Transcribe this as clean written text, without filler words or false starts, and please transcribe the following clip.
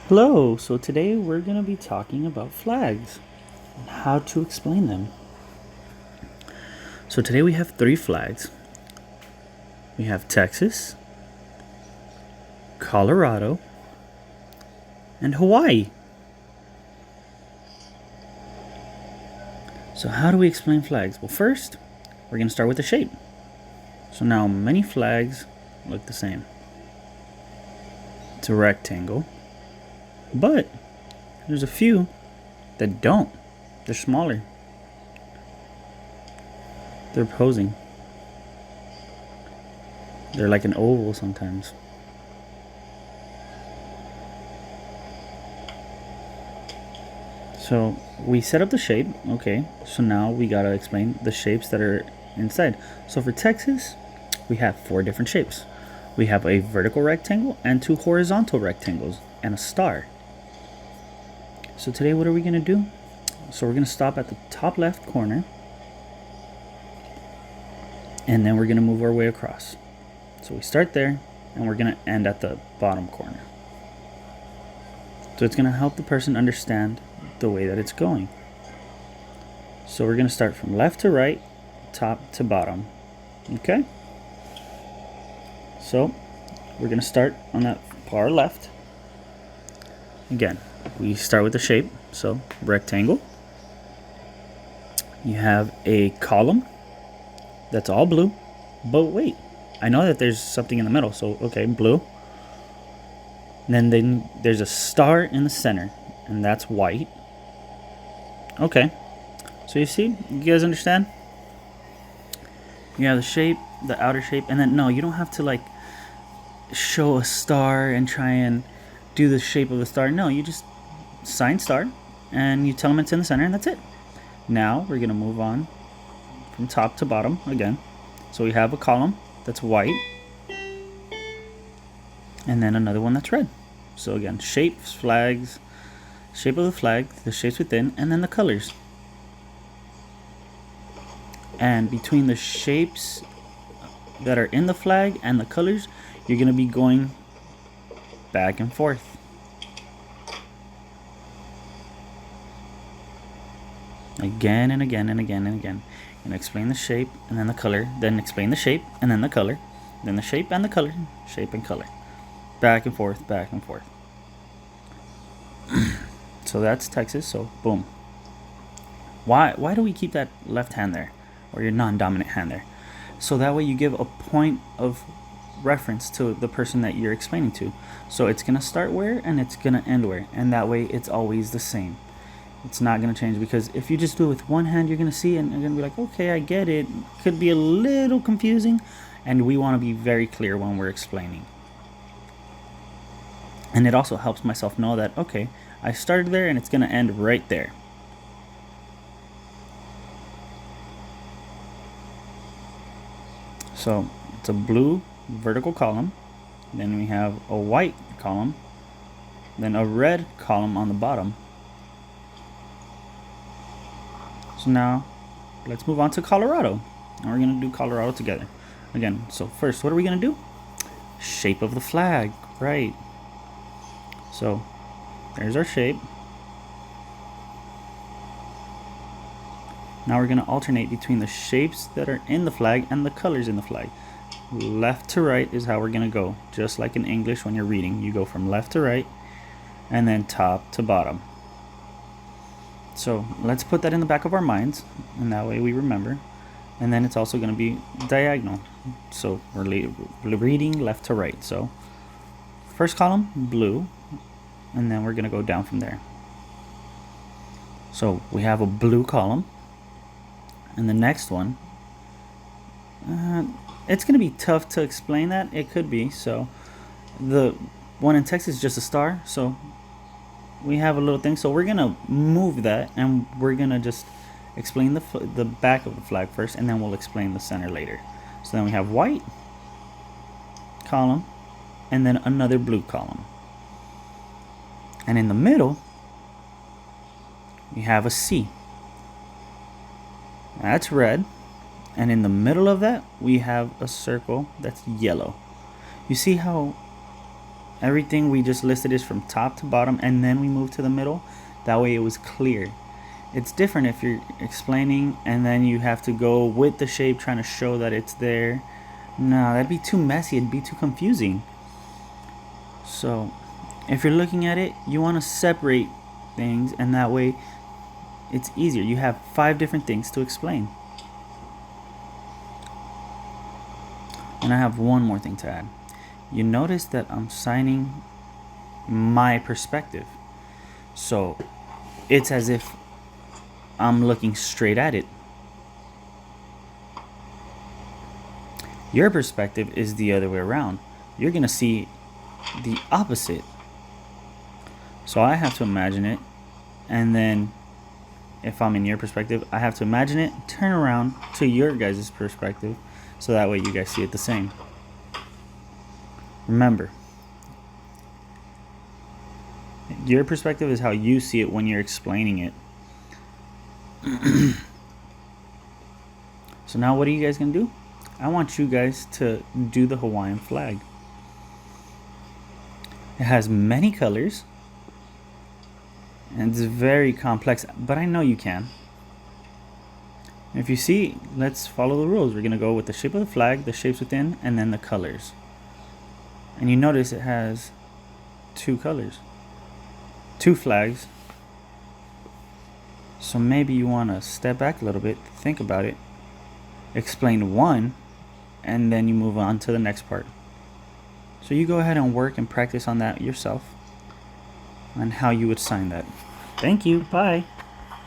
Hello, so today we're going to be talking about flags and how to explain them. So today we have three flags. We have Texas, Colorado, and Hawaii. So how do we explain flags? Well, first, we're going to start with the shape. So now many flags look the same. It's a rectangle, but there's a few that don't. They're smaller. They're opposing. They're like an oval sometimes. So we set up the shape. Okay, so now we gotta explain the shapes that are inside. So for Texas, we have 4 different shapes. We have a vertical rectangle and 2 horizontal rectangles and a star. So today what are we gonna do? So we're gonna stop at the top left corner, and then we're gonna move our way across. So we start there and we're gonna end at the bottom corner. So it's gonna help the person understand the way that it's going. So we're gonna start from left to right, top to bottom. Okay? So we're gonna start on that far left. Again, we start with the shape. So rectangle. You have a column that's all blue. But wait, I know that there's something in the middle. So okay, blue. And then there's a star in the center, and that's white. Okay, so you see, you guys understand? You have the shape, the outer shape, and then no, you don't have to like show a star and try and do the shape of the star. No, you just sign star and you tell them it's in the center, and that's it. Now we're gonna move on from top to bottom again. So we have a column that's white, and then another one that's red. So again, shapes, flags, shape of the flag, the shapes within, and then the colors. And between the shapes that are in the flag and the colors, you're going to be going back and forth. Again and again and again and again. And explain the shape and then the color, then explain the shape and then the color, then the shape and the color, shape and color. Back and forth, back and forth. So that's Texas, so boom. Why do we keep that left hand there, or your non-dominant hand there? So that way you give a point of reference to the person that you're explaining to. So it's gonna start where and it's gonna end where, and that way it's always the same. It's not gonna change, because if you just do it with one hand, you're gonna see it and you're gonna be like, okay, I get it. Could be a little confusing, and we want to be very clear when we're explaining. And it also helps myself know that, okay, I started there and it's gonna end right there. So it's a blue vertical column, then we have a white column, then a red column on the bottom. So now let's move on to Colorado, and we're gonna do Colorado together. Again, so first, what are we gonna do? Shape of the flag, right? So there's our shape. Now we're going to alternate between the shapes that are in the flag and the colors in the flag. Left to right is how we're going to go. Just like in English when you're reading, you go from left to right and then top to bottom. So let's put that in the back of our minds, and that way we remember. And then it's also going to be diagonal. So we're reading left to right. So first column, blue, and then we're going to go down from there. So we have a blue column. And the next one, it's going to be tough to explain that. It could be. So the one in Texas is just a star. So we have a little thing. So we're going to move that, and we're going to just explain the back of the flag first, and then we'll explain the center later. So then we have white column and then another blue column. And in the middle, we have a C. That's red, and in the middle of that we have a circle that's yellow. You see how Everything we just listed is from top to bottom, and then we move to the middle. That way it was clear. It's different if you're explaining and then you have to go with the shape trying to show that it's there. No, that'd be too messy. It'd be too confusing. So if you're looking at it, you want to separate things, and that way it's easier. You have 5 different things to explain. And I have one more thing to add. You notice that I'm signing my perspective. So it's as if I'm looking straight at it. Your perspective is the other way around. You're going to see the opposite. So I have to imagine it, and then if I'm in your perspective, I have to imagine it, turn around to your guys' perspective, so that way you guys see it the same. Remember, your perspective is how you see it when you're explaining it. So now what are you guys going to do? I want you guys to do the Hawaiian flag. It has many colors, and it's very complex, but I know you can. If you see, let's follow the rules. We're going to go with the shape of the flag, the shapes within, and then the colors. And you notice it has 2 colors, 2 flags. So maybe you want to step back a little bit, think about it, explain one, and then you move on to the next part. So you go ahead and work and practice on that yourself, on how you would sign that. Thank you. Bye.